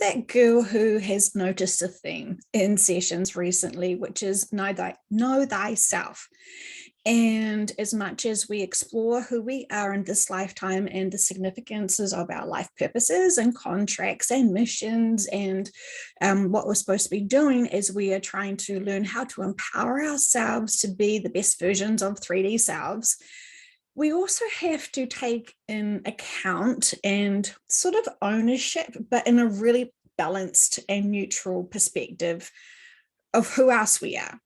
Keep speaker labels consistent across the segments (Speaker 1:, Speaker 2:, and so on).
Speaker 1: that girl who has noticed a theme in sessions recently, which is know thyself. And as much as we explore who we are in this lifetime and the significances of our life purposes and contracts and missions and what we're supposed to be doing, as we are trying to learn how to empower ourselves to be the best versions of 3D selves, we also have to take in account and sort of ownership, but in a really balanced and neutral perspective of who else we are.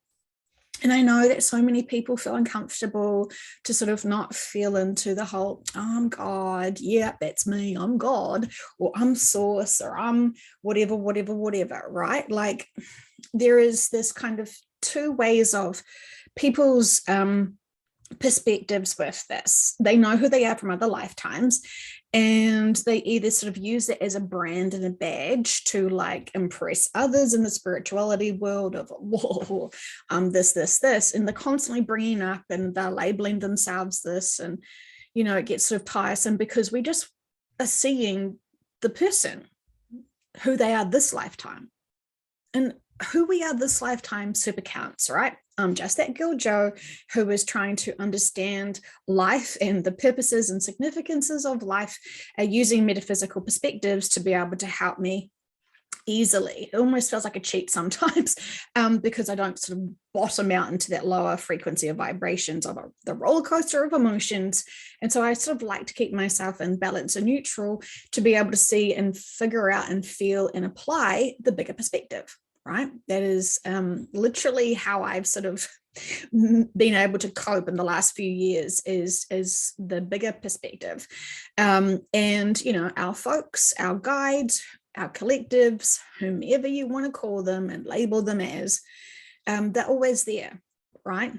Speaker 1: And I know that so many people feel uncomfortable to sort of not feel into the whole, oh, I'm God, yeah, that's me, I'm God, or I'm source, or I'm whatever, right? Like there is this kind of two ways of people's perspectives with this. They know who they are from other lifetimes, and they either sort of use it as a brand and a badge to like impress others in the spirituality world of, whoa, this, and they're constantly bringing up and they're labeling themselves this, and it gets sort of tiresome because we just are seeing the person who they are this lifetime, and who we are this lifetime super counts, right? I'm just that girl Jo who is trying to understand life and the purposes and significances of life using metaphysical perspectives to be able to help me easily. It almost feels like a cheat sometimes because I don't sort of bottom out into that lower frequency of vibrations of the roller coaster of emotions. And so I sort of like to keep myself in balance and neutral to be able to see and figure out and feel and apply the bigger perspective. Right? That is literally how I've sort of been able to cope in the last few years is the bigger perspective. And, our folks, our guides, our collectives, whomever you want to call them and label them as, they're always there, right?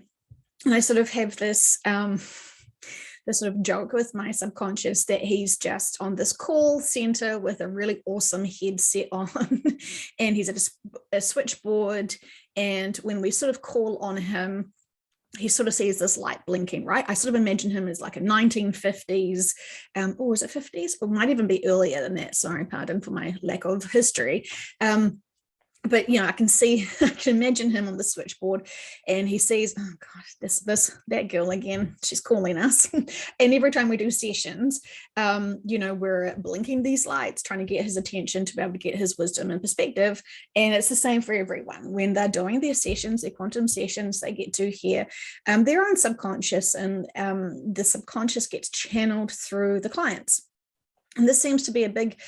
Speaker 1: And I sort of have this sort of joke with my subconscious that he's just on this call center with a really awesome headset on and he's at a switchboard, and when we sort of call on him, he sort of sees this light blinking, right? I sort of imagine him as like a 1950s, or is it 50s? Or might even be earlier than that. Sorry, pardon for my lack of history. But I can imagine him on the switchboard, and he sees, oh God, that girl again, she's calling us. And every time we do sessions, we're blinking these lights, trying to get his attention to be able to get his wisdom and perspective. And it's the same for everyone. When they're doing their sessions, their quantum sessions, they get to hear their own subconscious, and the subconscious gets channeled through the clients. And this seems to be a big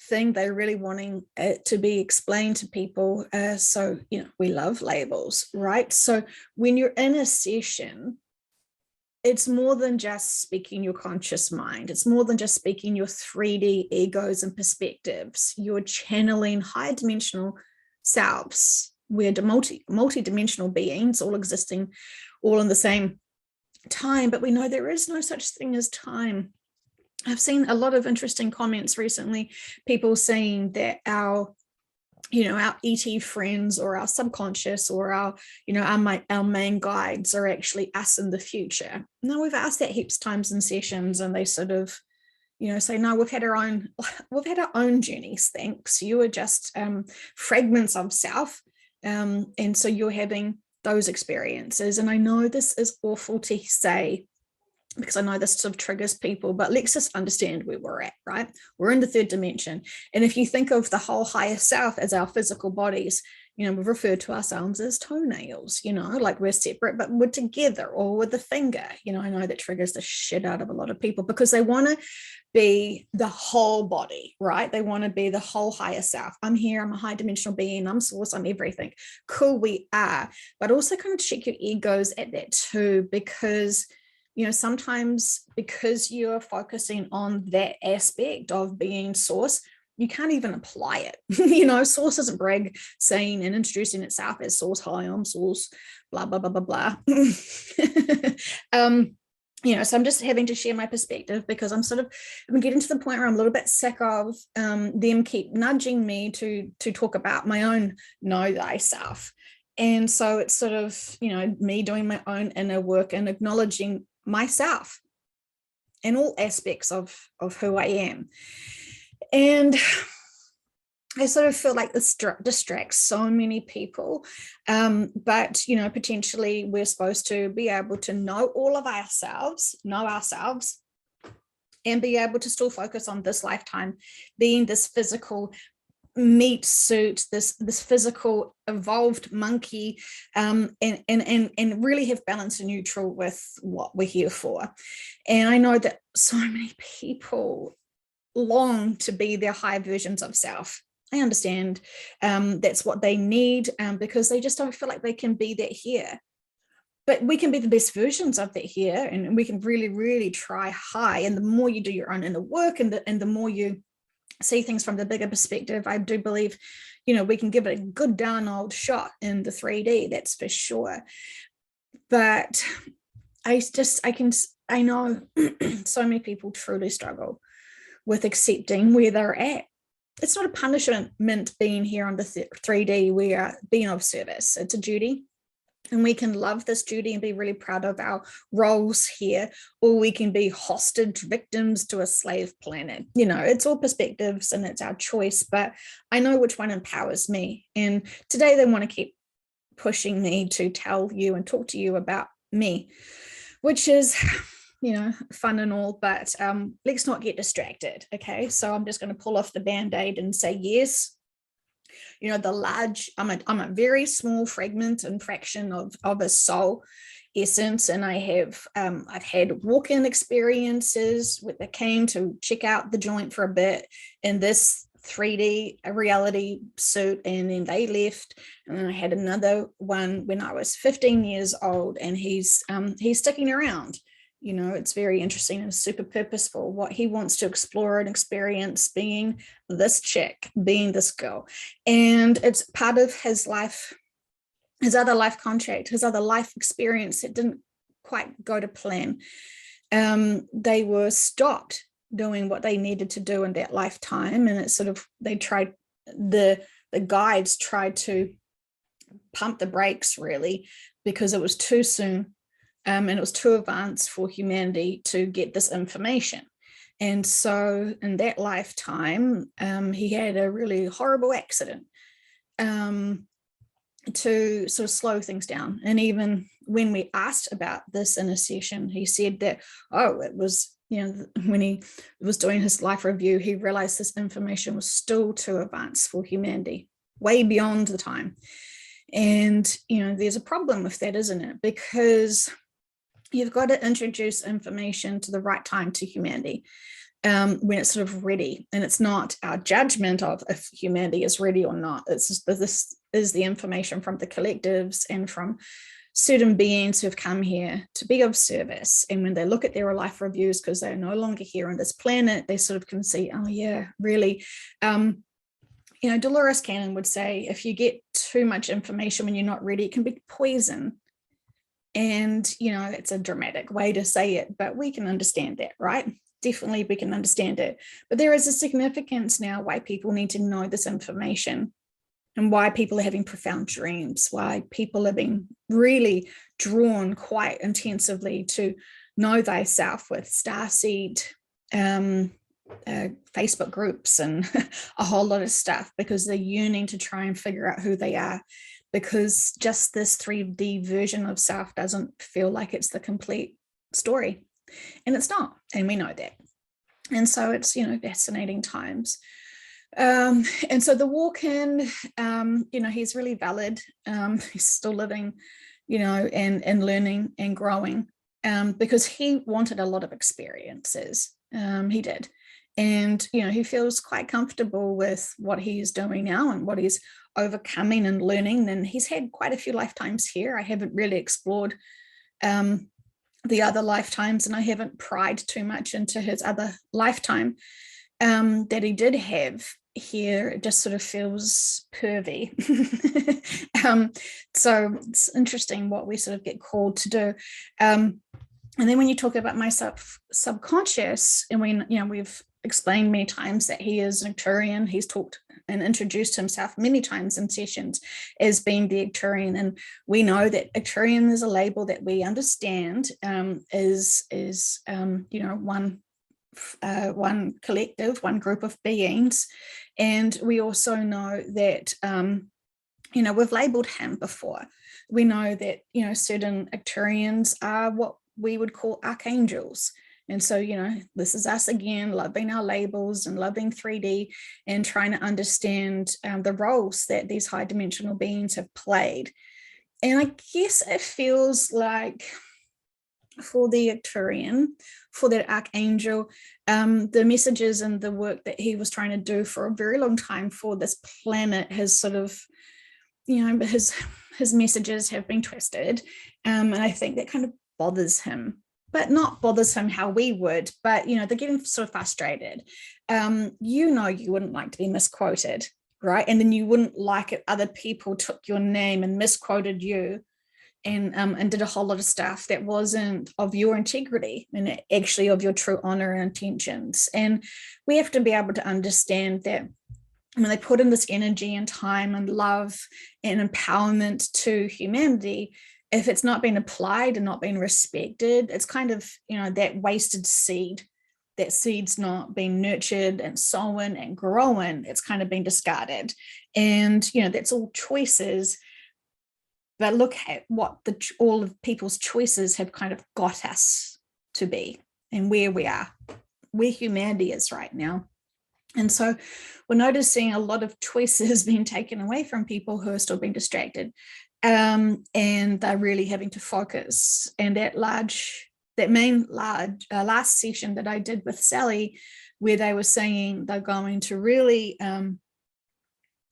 Speaker 1: thing they're really wanting to be explained to people. So, we love labels, right? So when you're in a session, it's more than just speaking your conscious mind. It's more than just speaking your 3D egos and perspectives. You're channeling higher dimensional selves. We're multi-dimensional beings, all existing, all in the same time. But we know there is no such thing as time. I've seen a lot of interesting comments recently, people saying that our ET friends or our subconscious or our main guides are actually us in the future. Now, we've asked that heaps of times in sessions, and they sort of, say, no, we've had our own journeys. Thanks. You are just fragments of self. And so you're having those experiences. And I know this is awful to say, because I know this sort of triggers people, but let's just understand where we're at, right? We're in the third dimension. And if you think of the whole higher self as our physical bodies, we've referred to ourselves as toenails, like we're separate, but we're together, or with the finger. I know that triggers the shit out of a lot of people because they want to be the whole body, right? They want to be the whole higher self. I'm here, I'm a high dimensional being, I'm source, I'm everything. Cool, we are. But also kind of check your egos at that too, because sometimes because you're focusing on that aspect of being source, you can't even apply it. Source isn't brag saying and introducing itself as source. Hi, I'm source, blah, blah, blah, blah, blah. So I'm just having to share my perspective because I'm getting to the point where I'm a little bit sick of them keep nudging me to talk about my own know thyself. And so it's sort of, me doing my own inner work and acknowledging myself in all aspects of who I am. And I sort of feel like this distracts so many people. But, potentially we're supposed to be able to know ourselves, and be able to still focus on this lifetime, being this physical meat suit, this physical evolved monkey, and really have balance and neutral with what we're here for. And I know that so many people long to be their high versions of self. I understand that's what they need, because they just don't feel like they can be that here. But we can be the best versions of that here, and we can really, really try high. And the more you do your own inner work, and the more you see things from the bigger perspective, I do believe, we can give it a good darn old shot in the 3D, that's for sure. But I know so many people truly struggle with accepting where they're at. It's not a punishment being here on the 3D. We are being of service. It's a duty. And we can love this duty and be really proud of our roles here, or we can be hostage victims to a slave planet. It's all perspectives and it's our choice, but I know which one empowers me. And today they want to keep pushing me to tell you and talk to you about me, which is, fun and all, but let's not get distracted. Okay. So I'm just going to pull off the Band-Aid and say, yes, I'm a very small fragment and fraction of a soul essence. And I've had walk-in experiences that came to check out the joint for a bit in this 3D reality suit, and then they left. And then I had another one when I was 15 years old, and he's sticking around. It's very interesting and super purposeful what he wants to explore and experience, being this chick, being this girl. And it's part of his life, his other life contract, his other life experience that didn't quite go to plan. They were stopped doing what they needed to do in that lifetime. And it's the guides tried to pump the brakes, really, because it was too soon. And it was too advanced for humanity to get this information. And so in that lifetime, he had a really horrible accident to sort of slow things down. And even when we asked about this in a session, he said that, it was, when he was doing his life review, he realized this information was still too advanced for humanity, way beyond the time. And, there's a problem with that, isn't it? Because you've got to introduce information to the right time to humanity, when it's sort of ready. And it's not our judgment of if humanity is ready or not. It's just that this is the information from the collectives and from certain beings who have come here to be of service. And when they look at their life reviews, because they're no longer here on this planet, they sort of can see, oh yeah, really. Dolores Cannon would say, if you get too much information when you're not ready, it can be poison. And, it's a dramatic way to say it, but we can understand that, right? Definitely we can understand it. But there is a significance now why people need to know this information, and why people are having profound dreams, why people are being really drawn quite intensively to know thyself with starseed, Facebook groups and a whole lot of stuff, because they're yearning to try and figure out who they are. Because just this 3D version of self doesn't feel like it's the complete story. And it's not, and we know that. And so it's, fascinating times. And so the walk-in, he's really valid. He's still living, and learning and growing, because he wanted a lot of experiences. He did. And, he feels quite comfortable with what he's doing now and what he's overcoming and learning. And he's had quite a few lifetimes here. I haven't really explored the other lifetimes, and I haven't pried too much into his other lifetime that he did have here. It just sort of feels pervy. So it's interesting what we sort of get called to do. And then when you talk about my subconscious, and when, we've explained many times that he is an Arcturian, he's talked and introduced himself many times in sessions as being the Arcturian. And we know that Arcturian is a label that we understand is one one collective, one group of beings. And we also know that, we've labeled him before. We know that, certain Arcturians are what we would call archangels. And so, this is us again, loving our labels and loving 3D and trying to understand the roles that these high dimensional beings have played. And I guess it feels like for the Arcturian, for that archangel, the messages and the work that he was trying to do for a very long time for this planet has sort of, his messages have been twisted. And I think that kind of bothers him, but not bothers him how we would, but, they're getting sort of frustrated. You wouldn't like to be misquoted, right? And then you wouldn't like it other people took your name and misquoted you and did a whole lot of stuff that wasn't of your integrity and actually of your true honor and intentions. And we have to be able to understand that when they put in this energy and time and love and empowerment to humanity, if it's not been applied and not been respected, it's kind of, that wasted seed. That seed's not being nurtured and sown and grown. It's kind of been discarded. And, that's all choices. But look at what all of people's choices have kind of got us to be and where we are, where humanity is right now. And so we're noticing a lot of choices being taken away from people who are still being distracted. And they're really having to focus. And that last session that I did with Sally, where they were saying they're going to really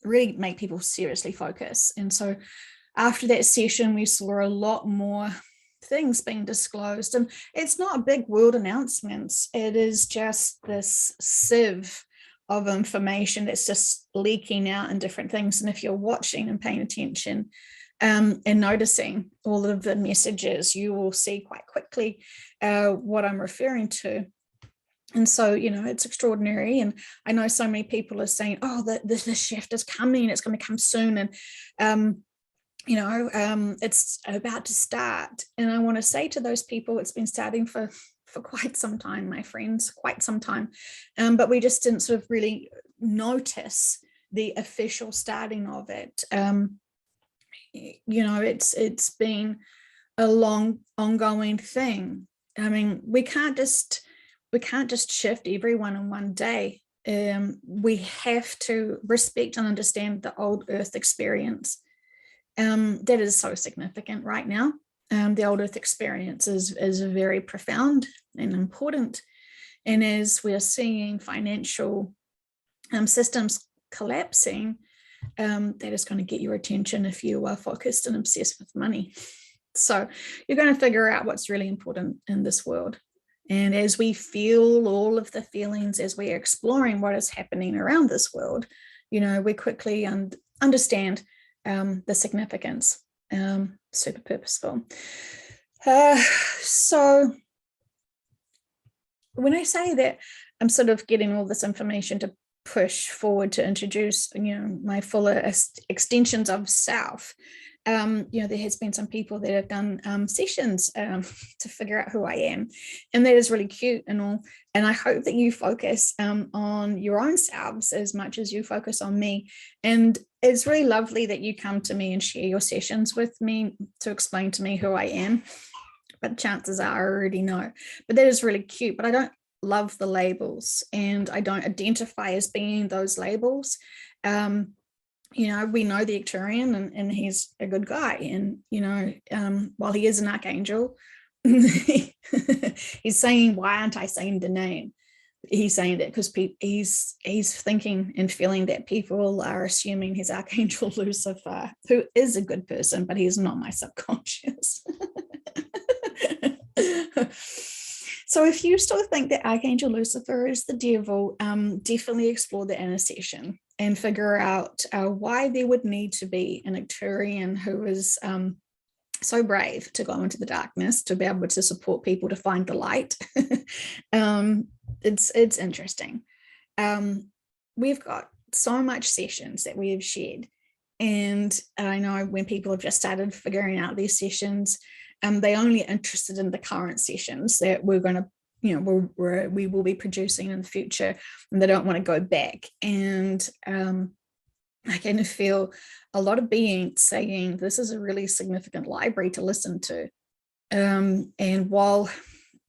Speaker 1: make people seriously focus. And so after that session, we saw a lot more things being disclosed. And it's not a big world announcements. It is just this sieve of information that's just leaking out in different things. And if you're watching and paying attention and noticing all of the messages, you will see quite quickly what I'm referring to. And so, it's extraordinary. And I know so many people are saying, oh, the shift is coming, it's going to come soon. And, it's about to start. And I want to say to those people, it's been starting for quite some time, my friends, quite some time. But we just didn't sort of really notice the official starting of it. It's been a long ongoing thing. I mean, we can't just shift everyone in one day. We have to respect and understand the old earth experience. That is so significant right now. The old earth experience is very profound and important. And as we're seeing financial systems collapsing, that is going to get your attention if you are focused and obsessed with money. So you're going to figure out what's really important in this world. And as we feel all of the feelings, as we're exploring what is happening around this world, we quickly understand the significance. Super purposeful. So when I say that I'm sort of getting all this information to push forward to introduce, my fuller extensions of self, there has been some people that have done sessions to figure out who I am. And that is really cute and all. And I hope that you focus on your own selves as much as you focus on me. And it's really lovely that you come to me and share your sessions with me to explain to me who I am. But chances are I already know. But that is really cute. But I don't love the labels and I don't identify as being those labels. We know the Arcturian and he's a good guy. And, while he is an archangel, he's saying, why aren't I saying the name? He's saying that because he's thinking and feeling that people are assuming he's Archangel Lucifer, who is a good person, but he's not my subconscious. So if you still think that Archangel Lucifer is the devil, definitely explore the inner session and figure out why there would need to be an Arcturian who is so brave to go into the darkness, to be able to support people to find the light. It's interesting. We've got so much sessions that we have shared. And I know when people have just started figuring out these sessions, they're only interested in the current sessions that we're going to we will be producing in the future, and they don't want to go back. And I kind of feel a lot of beings saying this is a really significant library to listen to. And while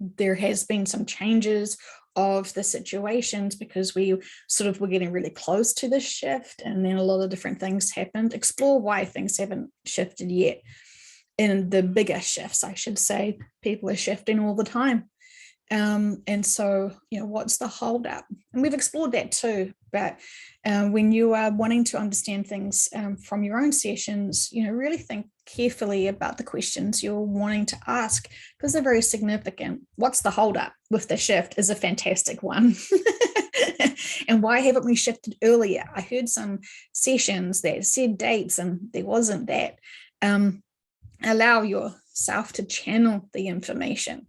Speaker 1: there has been some changes of the situations, because we sort of were getting really close to this shift, and then a lot of different things happened, explore why things haven't shifted yet. And the bigger shifts, I should say, people are shifting all the time. And so, what's the holdup? And we've explored that too. But when you are wanting to understand things from your own sessions, really think carefully about the questions you're wanting to ask, because they're very significant. What's the holdup with the shift is a fantastic one. And why haven't we shifted earlier? I heard some sessions that said dates and there wasn't that. Allow yourself to channel the information,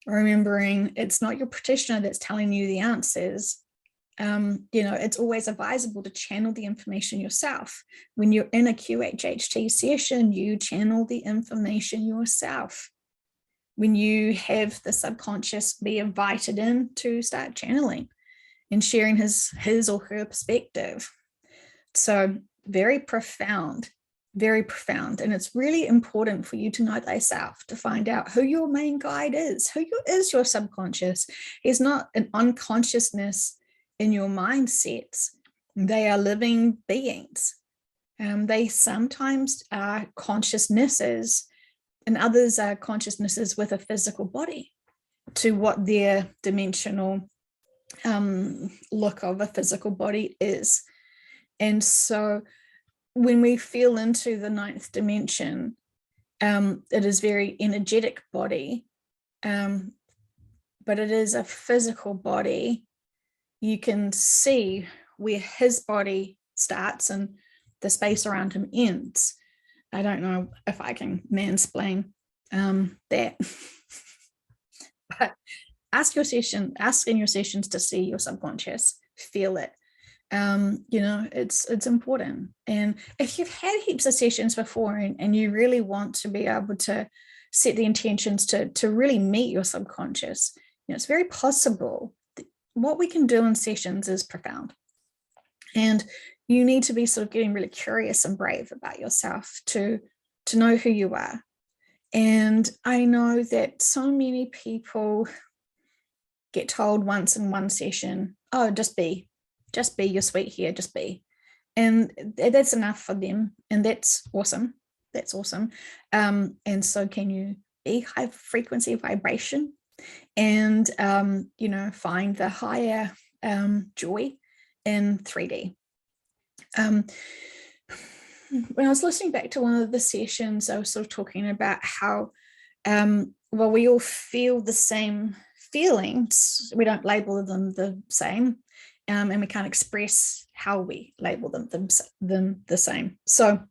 Speaker 1: remembering it's not your practitioner that's telling you the answers. It's always advisable to channel the information yourself. When you're in a QHHT session, you channel the information yourself. When you have the subconscious be invited in to start channeling and sharing his or her perspective. So very profound. Very profound. And it's really important for you to know thyself, to find out who your main guide is, who is your subconscious. It's not an unconsciousness in your mindsets. They are living beings. They sometimes are consciousnesses, and others are consciousnesses with a physical body, to what their dimensional look of a physical body is. And so when we feel into the ninth dimension, it is very energetic body, but it is a physical body. You can see where his body starts and the space around him ends. I don't know if I can mansplain that, but ask in your sessions to see your subconscious, feel it. It's important. And if you've had heaps of sessions before and you really want to be able to set the intentions to really meet your subconscious, it's very possible. What we can do in sessions is profound. And you need to be sort of getting really curious and brave about yourself to know who you are. And I know that so many people get told once in one session, oh, just be, you're sweet here, just be. And that's enough for them. And that's awesome. That's awesome. And so can you be high frequency vibration and, find the higher joy in 3D. When I was listening back to one of the sessions, I was sort of talking about how, we all feel the same feelings. We don't label them the same. And we can't express how we label them the same. So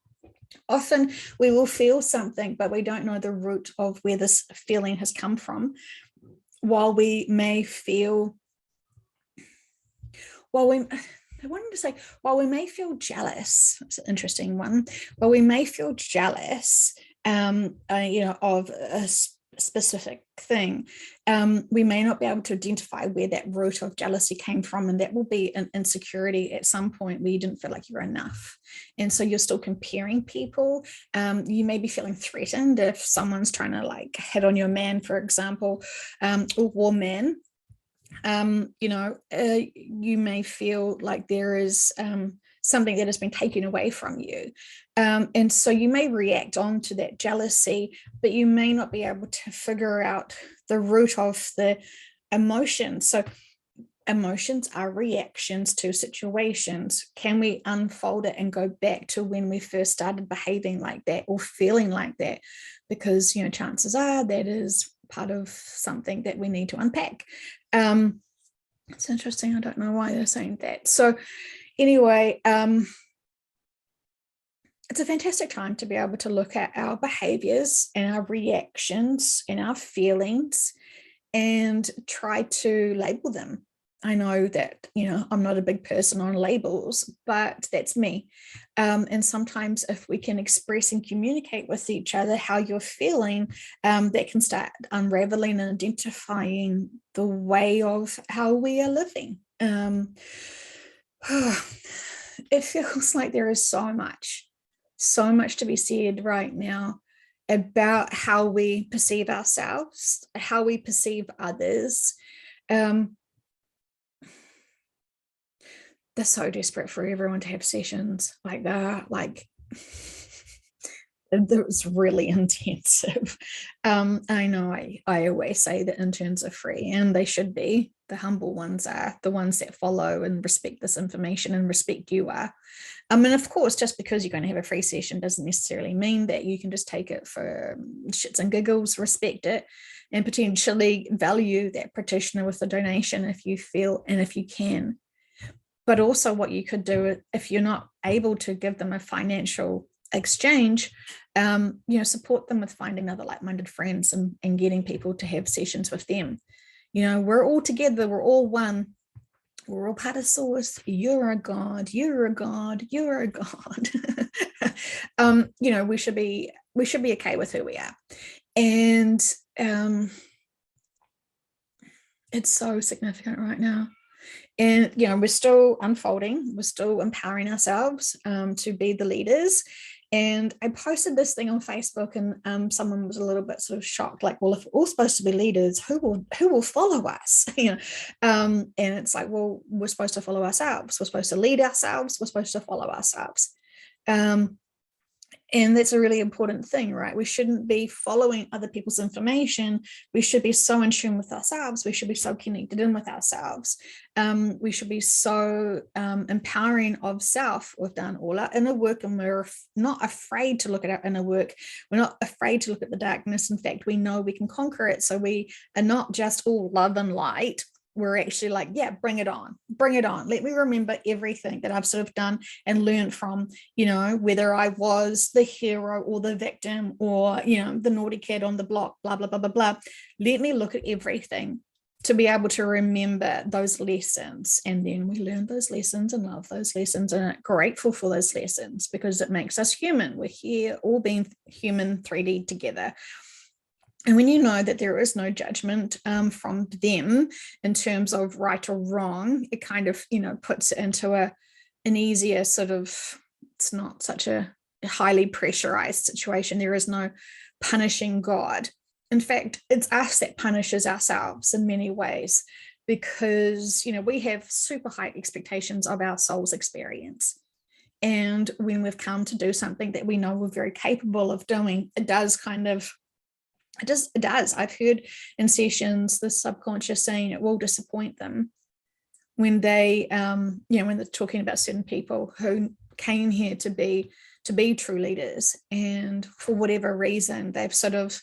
Speaker 1: often we will feel something, but we don't know the root of where this feeling has come from. While we may feel jealous, it's an interesting one. While we may feel jealous, of a specific thing, we may not be able to identify where that root of jealousy came from, and that will be an insecurity at some point where you didn't feel like you were enough, and so you're still comparing people. You may be feeling threatened if someone's trying to hit on your man, for example, or woman. You may feel like there is something that has been taken away from you. And so you may react on to that jealousy, but you may not be able to figure out the root of the emotion. So emotions are reactions to situations. Can we unfold it and go back to when we first started behaving like that or feeling like that? Because, chances are that is part of something that we need to unpack. It's interesting. I don't know why they're saying that. So anyway, it's a fantastic time to be able to look at our behaviors and our reactions and our feelings and try to label them I know that, I'm not a big person on labels, but that's me. And sometimes if we can express and communicate with each other how you're feeling, that can start unraveling and identifying the way of how we are living. It feels like there is so much to be said right now about how we perceive ourselves, how we perceive others. They're so desperate for everyone to have sessions like that. Like, it was really intensive. I know I always say that interns are free, and they should be. The humble ones are the ones that follow and respect this information and respect you are. And of course, just because you're going to have a free session doesn't necessarily mean that you can just take it for shits and giggles, respect it, and potentially value that practitioner with a donation if you feel and if you can. But also what you could do if you're not able to give them a financial exchange, support them with finding other like-minded friends and getting people to have sessions with them. We're all together, we're all one, we're all part of source. You're a god, you're a god, you're a god. We should be okay with who we are. And it's so significant right now. And, we're still unfolding, we're still empowering ourselves to be the leaders. And I posted this thing on Facebook, and someone was a little bit sort of shocked, like, well, if we're all supposed to be leaders, who will follow us? And it's like, well, we're supposed to follow ourselves. We're supposed to lead ourselves. We're supposed to follow ourselves. And that's a really important thing, right? We shouldn't be following other people's information. We should be so in tune with ourselves. We should be so connected in with ourselves. We should be so empowering of self. We've done all our inner work, and we're not afraid to look at our inner work. We're not afraid to look at the darkness. In fact, we know we can conquer it. So we are not just all love and light. We're actually like, yeah, bring it on. Let me remember everything that I've sort of done and learned from, whether I was the hero or the victim or, the naughty kid on the block, blah, blah, blah, blah, blah. Let me look at everything to be able to remember those lessons. And then we learn those lessons and love those lessons and are grateful for those lessons because it makes us human. We're here all being human 3D together. And when you know that there is no judgment from them in terms of right or wrong, it kind of, puts it into an easier sort of, it's not such a highly pressurized situation. There is no punishing God. In fact, it's us that punishes ourselves in many ways because, we have super high expectations of our soul's experience. And when we've come to do something that we know we're very capable of doing, it does kind of, it does. I've heard in sessions the subconscious saying it will disappoint them when they, when they're talking about certain people who came here to be true leaders, and for whatever reason they've sort of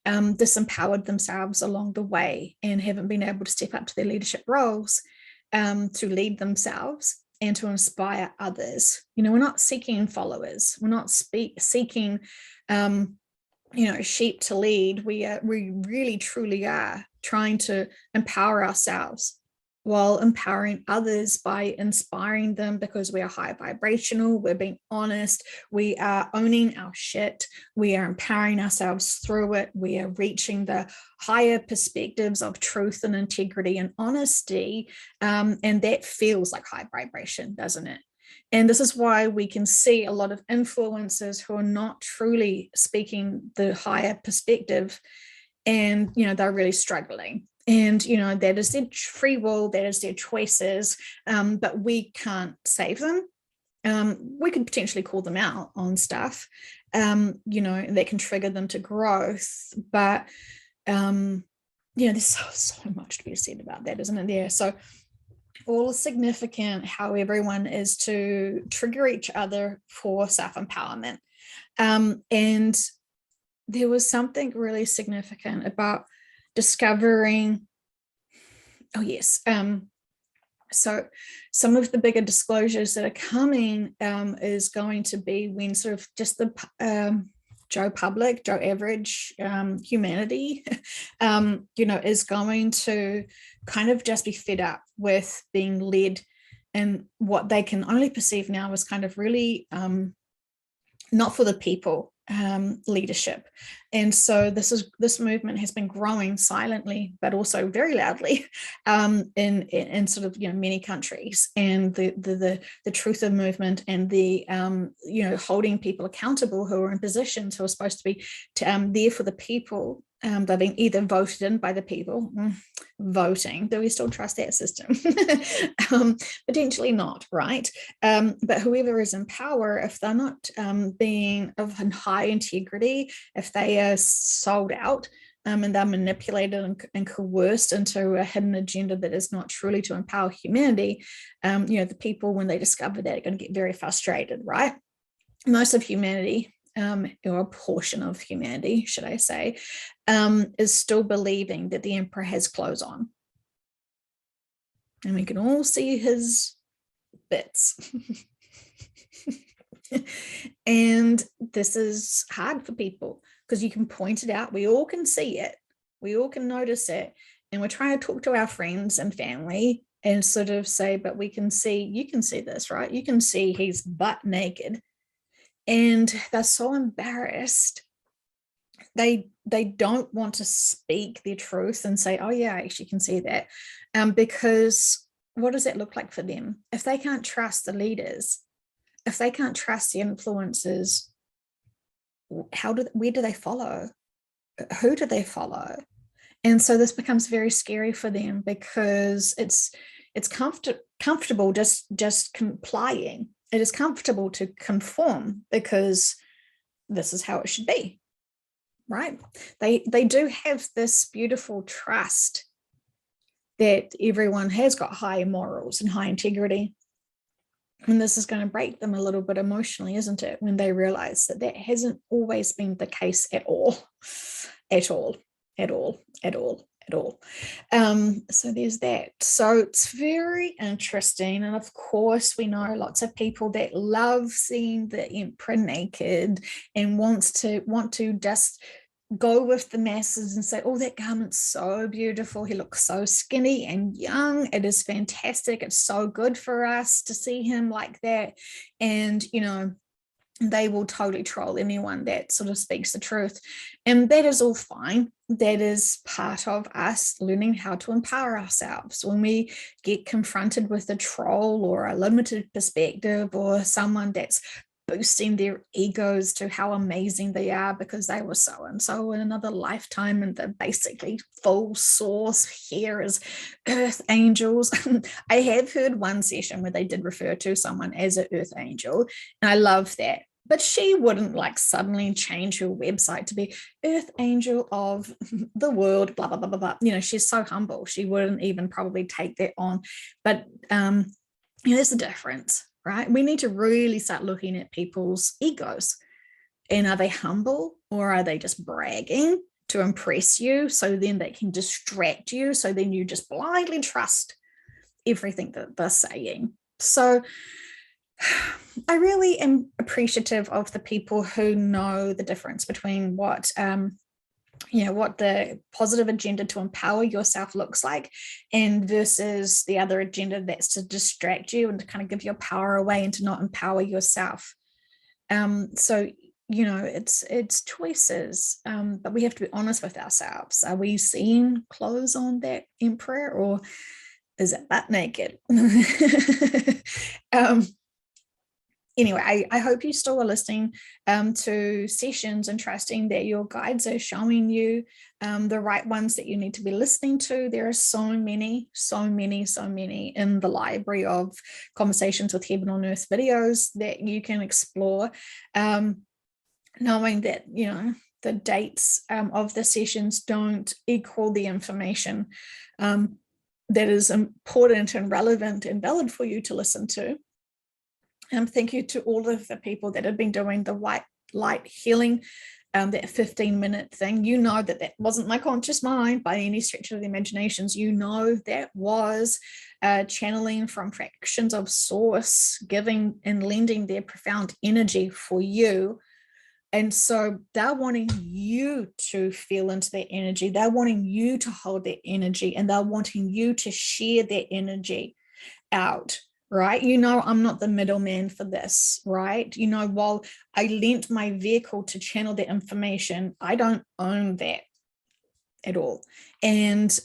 Speaker 1: disempowered themselves along the way and haven't been able to step up to their leadership roles to lead themselves and to inspire others. We're not seeking followers. We're not seeking sheep to lead. We really truly are trying to empower ourselves while empowering others by inspiring them, because we are high vibrational, we're being honest, we are owning our shit, we are empowering ourselves through it, we are reaching the higher perspectives of truth and integrity and honesty, and that feels like high vibration, doesn't it? And this is why we can see a lot of influencers who are not truly speaking the higher perspective, and they're really struggling. And that is their free will, that is their choices, but we can't save them. We could potentially call them out on stuff, that can trigger them to growth, but there's so much to be said about that, isn't it? There, so all significant how everyone is to trigger each other for self-empowerment. And there was something really significant about discovering, so some of the bigger disclosures that are coming is going to be when sort of just the Joe Public, Joe Average humanity, is going to kind of just be fed up with being led in what they can only perceive now as kind of really not for the people leadership. And so this movement has been growing silently but also very loudly in sort of many countries. And the truth of movement and the holding people accountable who are in positions who are supposed to be there for the people. They're being either voted in by the people. Voting, do we still trust that system? Potentially not, right? But whoever is in power, if they're not being of high integrity, if they are sold out and they're manipulated and coerced into a hidden agenda that is not truly to empower humanity, the people, when they discover that, are going to get very frustrated, right? Most of humanity, or a portion of humanity, should I say, is still believing that the emperor has clothes on. And we can all see his bits. And this is hard for people because you can point it out. We all can see it. We all can notice it. And we're trying to talk to our friends and family and sort of say, but we can see, you can see this, right? You can see he's butt naked. And they're so embarrassed. They don't want to speak their truth and say, oh yeah, I actually can see that. Because what does that look like for them? If they can't trust the leaders, if they can't trust the influencers, where do they follow? Who do they follow? And so this becomes very scary for them because it's comfortable just complying. It is comfortable to conform because this is how it should be, right? They do have this beautiful trust that everyone has got high morals and high integrity. And this is going to break them a little bit emotionally, isn't it? When they realize that hasn't always been the case at all. So there's that. So it's very interesting. And of course, we know lots of people that love seeing the emperor naked and want to just go with the masses and say, oh, that garment's so beautiful. He looks so skinny and young. It is fantastic. It's so good for us to see him like that. And, they will totally troll anyone that sort of speaks the truth. And that is all fine. That is part of us learning how to empower ourselves. When we get confronted with a troll or a limited perspective or someone that's boosting their egos to how amazing they are because they were so and so in another lifetime, and they're basically full source here as earth angels. I have heard one session where they did refer to someone as an earth angel, and I love that. But she wouldn't suddenly change her website to be Earth Angel of the World, blah, blah, blah, blah, blah. She's so humble. She wouldn't even probably take that on. But there's the difference, right? We need to really start looking at people's egos. And are they humble, or are they just bragging to impress you so then they can distract you, so then you just blindly trust everything that they're saying? So I really am appreciative of the people who know the difference between what the positive agenda to empower yourself looks like, and versus the other agenda that's to distract you and to kind of give your power away and to not empower yourself. So it's choices, but we have to be honest with ourselves. Are we seeing clothes on that emperor, or is it butt naked? Anyway, I hope you still are listening to sessions and trusting that your guides are showing you the right ones that you need to be listening to. There are so many in the library of Conversations with Heaven on Earth videos that you can explore, knowing that, the dates of the sessions don't equal the information that is important and relevant and valid for you to listen to. Thank you to all of the people that have been doing the white light healing, that 15-minute thing. That wasn't my conscious mind by any stretch of the imaginations. That was channeling from fractions of source, giving and lending their profound energy for you And so they're wanting you to feel into their energy. They're wanting you to hold their energy, and they're wanting you to share their energy out, right? I'm not the middleman for this, right? While I lent my vehicle to channel the information, I don't own that at all. And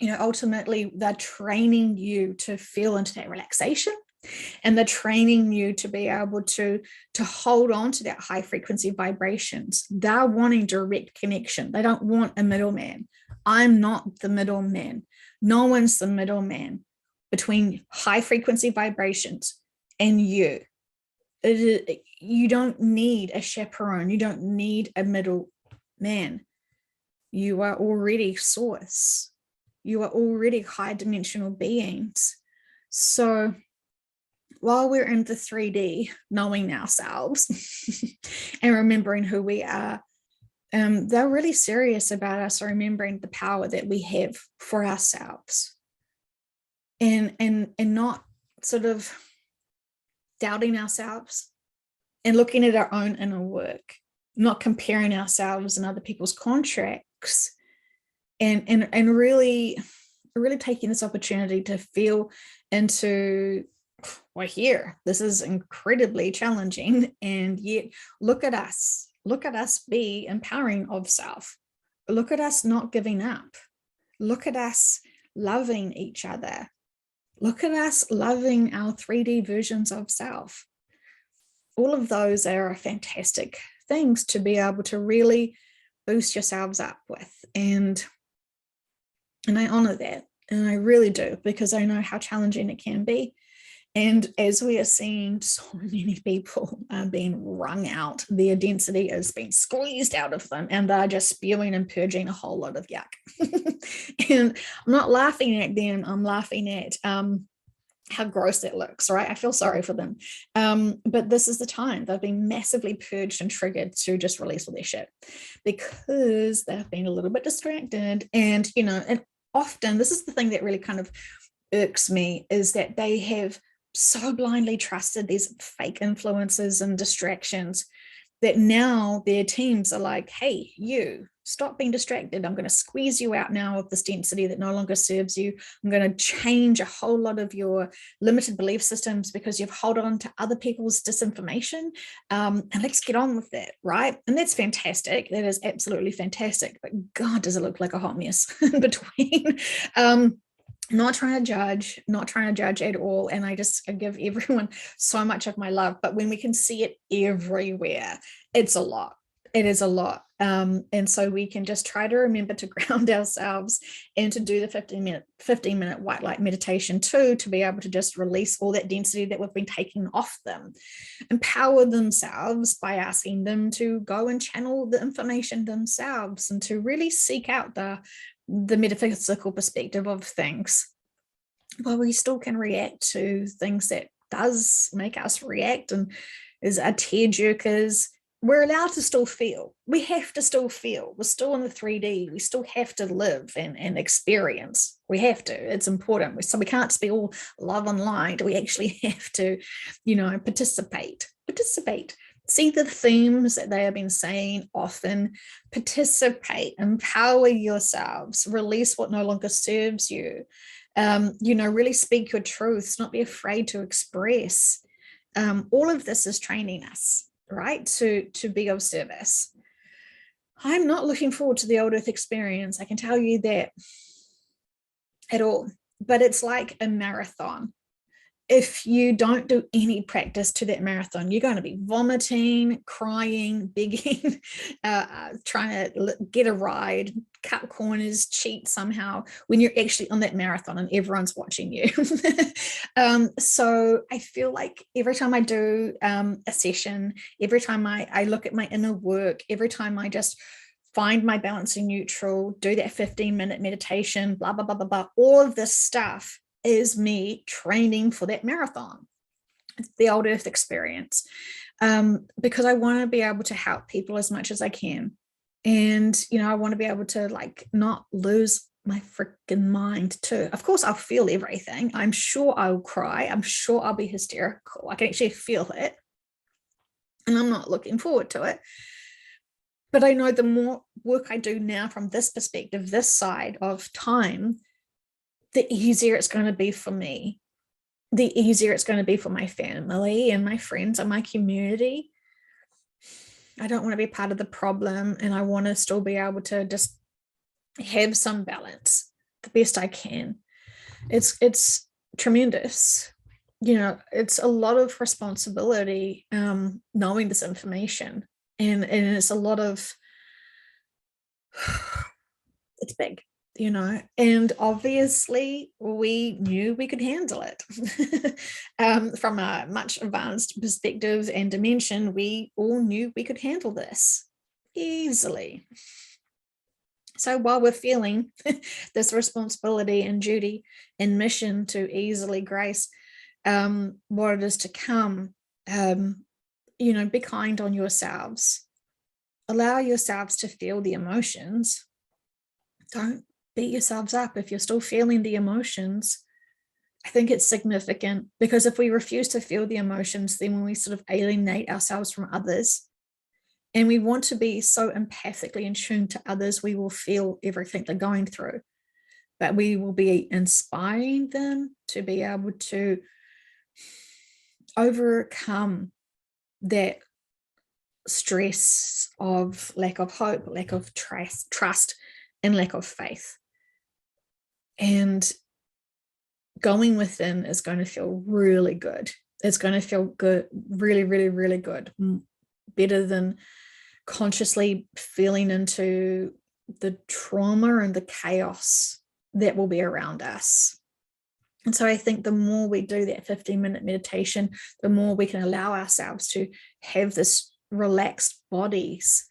Speaker 1: ultimately they're training you to feel into that relaxation, and they're training you to be able to hold on to that high frequency vibrations. They're wanting direct connection. They don't want a middleman. I'm not the middleman. No one's the middleman between high frequency vibrations and you. You don't need a chaperone. You don't need a middleman. You are already source. You are already high dimensional beings. So while we're in the 3D, knowing ourselves and remembering who we are, they're really serious about us remembering the power that we have for ourselves, and not sort of doubting ourselves, and looking at our own inner work, not comparing ourselves and other people's contracts, and really taking this opportunity to feel into, we're here. This is incredibly challenging, and yet look at us be empowering of self. Look at us not giving up. Look at us loving each other. Look at us loving our 3D versions of self. All of those are fantastic things to be able to really boost yourselves up with. And I honor that. And I really do, because I know how challenging it can be. And as we are seeing so many people being wrung out, their density is being squeezed out of them, and they're just spewing and purging a whole lot of yuck. And I'm not laughing at them. I'm laughing at how gross that looks, right? I feel sorry for them. But this is the time. They've been massively purged and triggered to just release all their shit, because they've been a little bit distracted. And, and often this is the thing that really kind of irks me, is that they have so blindly trusted these fake influences and distractions that now their teams are like, hey, you stop being distracted. I'm going to squeeze you out now of this density that no longer serves you. I'm going to change a whole lot of your limited belief systems because you've held on to other people's disinformation. And let's get on with that, right? And that's fantastic. That is absolutely fantastic. But God, does it look like a hot mess in between. Not trying to judge at all. And I give everyone so much of my love, but when we can see it everywhere, it's a lot. It is a lot. And so we can just try to remember to ground ourselves and to do the 15-minute white light meditation too, to be able to just release all that density that we've been taking off them. Empower themselves by asking them to go and channel the information themselves, and to really seek out the metaphysical perspective of things. While we still can react to things that does make us react and is a tear jerkers, we're allowed to still feel. We have to still feel. We're still in the 3D. We still have to live and experience. We have to. It's important. So we can't just be all love and light. We actually have to, participate. See the themes that they have been saying often. Participate, empower yourselves, release what no longer serves you. Really speak your truths, not be afraid to express. All of this is training us, right, to be of service. I'm not looking forward to the old earth experience. I can tell you that at all, but it's like a marathon. If you don't do any practice to that marathon, you're going to be vomiting, crying, begging, trying to get a ride, cut corners, cheat somehow, when you're actually on that marathon and everyone's watching you. So I feel like every time I do a session, every time I look at my inner work, every time I just find my balance in neutral, do that 15-minute meditation, blah, blah, blah, blah, blah, all of this stuff is me training for that marathon, the old earth experience, because I want to be able to help people as much as I can. And, I want to be able to not lose my freaking mind too. Of course, I'll feel everything. I'm sure I'll cry. I'm sure I'll be hysterical. I can actually feel it. and I'm not looking forward to it. But I know the more work I do now from this perspective, this side of time, the easier it's going to be for me, the easier it's going to be for my family and my friends and my community. I don't want to be part of the problem, and I want to still be able to just have some balance the best I can. It's tremendous. It's a lot of responsibility, knowing this information, and it's a lot of, it's big, and obviously we knew we could handle it. From a much advanced perspective and dimension, we all knew we could handle this easily. So while we're feeling this responsibility and duty and mission to easily grace what it is to come, be kind on yourselves. Allow yourselves to feel the emotions. Don't beat yourselves up if you're still feeling the emotions. I think it's significant, because if we refuse to feel the emotions, then when we sort of alienate ourselves from others, and we want to be so empathically in tune to others, we will feel everything they're going through, but we will be inspiring them to be able to overcome that stress of lack of hope, lack of trust, and lack of faith. And going within is going to feel really good. It's going to feel good, really, really, really good. Better than consciously feeling into the trauma and the chaos that will be around us. And so I think the more we do that 15-minute meditation, the more we can allow ourselves to have this relaxed bodies.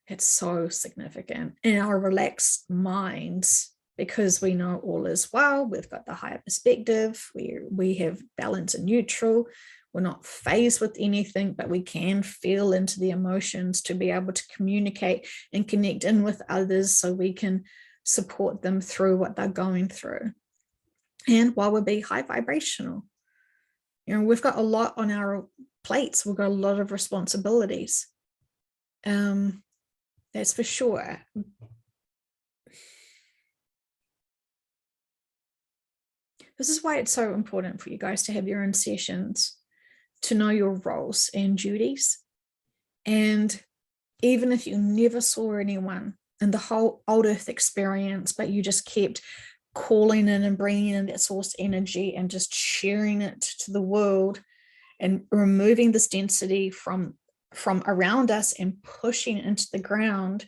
Speaker 1: It's so significant. In our relaxed minds, because we know all is well, we've got the higher perspective, we have balance and neutral, we're not faced with anything, but we can feel into the emotions to be able to communicate and connect in with others so we can support them through what they're going through. And while we're being high vibrational, we've got a lot on our plates, we've got a lot of responsibilities. That's for sure. This is why it's so important for you guys to have your own sessions, to know your roles and duties. And even if you never saw anyone in the whole old earth experience, but you just kept calling in and bringing in that source energy and just sharing it to the world and removing this density from around us and pushing it into the ground,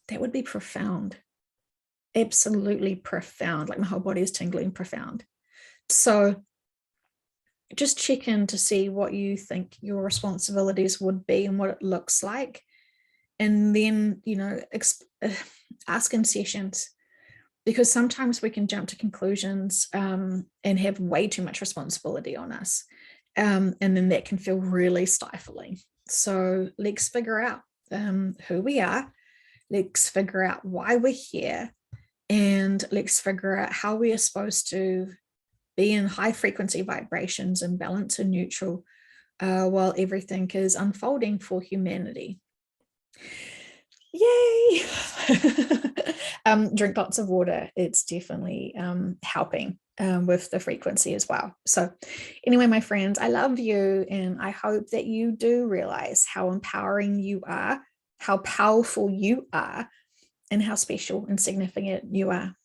Speaker 1: that would be profound. Absolutely profound. Like my whole body is tingling, profound. So just check in to see what you think your responsibilities would be and what it looks like. And then, ask in sessions, because sometimes we can jump to conclusions and have way too much responsibility on us. And then that can feel really stifling. So let's figure out who we are. Let's figure out why we're here. And let's figure out how we are supposed to be in high frequency vibrations and balance and neutral while everything is unfolding for humanity. Yay! Drink lots of water. It's definitely helping with the frequency as well. So anyway, my friends, I love you, and I hope that you do realize how empowering you are, how powerful you are, and how special and significant you are.